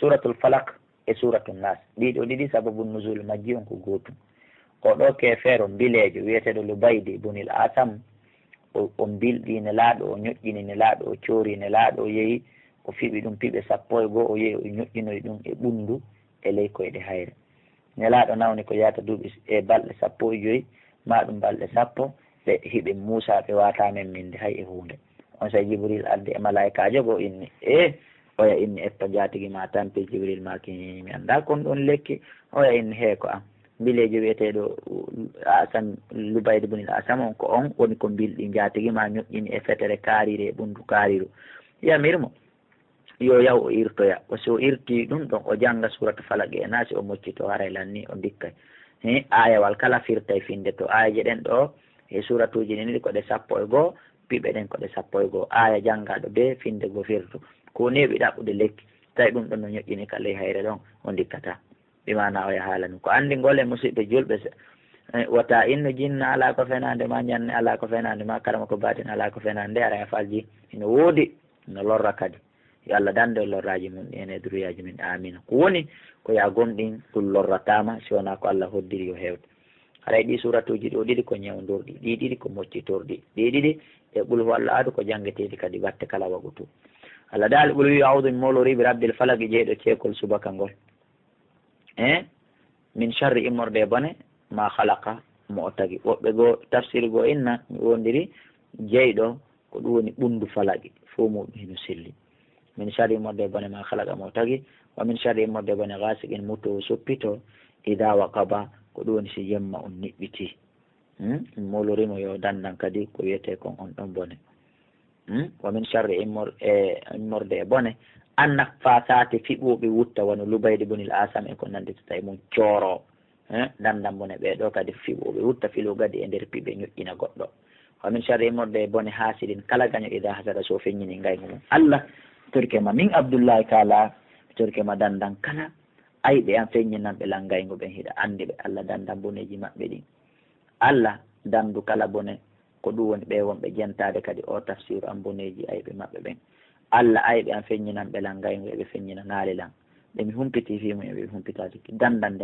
suratul falak e suratul nas ɗiɗo ɗiɗi sababu nuzul majji on ko gotum. Oɗo kefeero bilejo wiyeteɗo Lubaydi ibnul Asam o bilɗi nelaaɗo, o ñoƴƴini nelaaɗo, o coori nelaaɗo, o yehi o fiɓi ɗum piɓe 11 o yehi o ñoƴƴinoy ɗum e ɓundu e ley koyɗe hayre. Nelaaɗo nawni ko yata duuɓi e balɗe 15 ma ɗum balɗe 10 ɓe hiɓe Musa ɓe watamen minde hay e hunde. On sa Jibril arde e malaikajo go inni oya inni eppa jatigi ma tampi. Jibril maki mi anda kon ɗon lekki. Oya inni he ko am bilejo wiyeteɗo Asam Lubaydi ibnul Asam on ko on woni ko bilɗi jatigi ma ñoƴƴini e fetere kaarire e ɓundu kaariru. Yamirmo yo yaw o irtoya, o so irti ɗum ɗon o janga suratu falaq e nasi o moccito haray lanni o dikkay ayawal kala firtay finde to ayaje ɗen ɗo e suratuji ɗi ko ɗe 11 piɓe ɗen ko ɗe 11 aya jangaɗo be finde go firtu ko neɓi ɗaɓɓude lekki tawi ɗum ɗon no ñoƴƴini ka ley hayre ɗon o dikkata bimana oya haalani ko andi ngole musidɓe julɓe wata inno jinna ala ko fenande ma, ñanne ala ko fenande ma, karama ko batin ala ko fenande ara falji ino woodi no lorra kadi. Yo Allah dande lorraji mun ene duruyaji min amina. Ko woni ko ya gomɗin ɗum lorratama si wona ko Allah hoddiri yo hewde. Haray ɗi suratuji ɗo ɗiɗi ko ñewdorɗi, ɗi ɗiɗi ko moccitorɗi, ɗi ɗiɗi e ɓul hu Allah adu ko jangeteɗi kadi watte kala wagutu. Allah dal ɓul wi a'udhu bi molori bi rabbil falaq jeeɗo ceekol subaka ngol min sharri immorde bone ma khalaqa mo o tagi. Woɓɓe go tafsir go inna wondiri jeyɗo ko ɗum woni ɓundu falaqi fo muɗum hino selli. min sharri immorde bone ma khalaqa mo tagi wa min sharri immorde bone ghasiqin muto soppito ida waqaba ko ɗum woni si yemma on niɓɓiti. molorimo yo dandan kadi ko wiyete kon on ɗon bone. wa min sharri immorde e bone annak fasate fiɓuɓe wutta wono Lubaydi ibnul Asam e ko nandita e mum cooro dandan bone ɓeɗo kadi fiɓuɓe wutta filu gadi e nder piɓe ñoƴƴina goɗɗo. wa min sharri immorde e bone hasidin kala gaño ida hasada so feññini ngaygu mum. Allah torkema min Abdoullahi Kala torkema dandan kala ayɓe an feññinanɓe langaygo ɓen hiɗa andi ɓe Allah dandan boneji maɓɓe ɗin. Allah dandu kala bone ko ɗum woni ɓe wonɓe jentade kadi o tafsiru an boneji ayɓe maɓɓe ɓen. Allah ayɓe an feññinanɓe langaygo eɓe feññina ngaali lan ɓe mi humpiti fimum eɓe humpitade dandan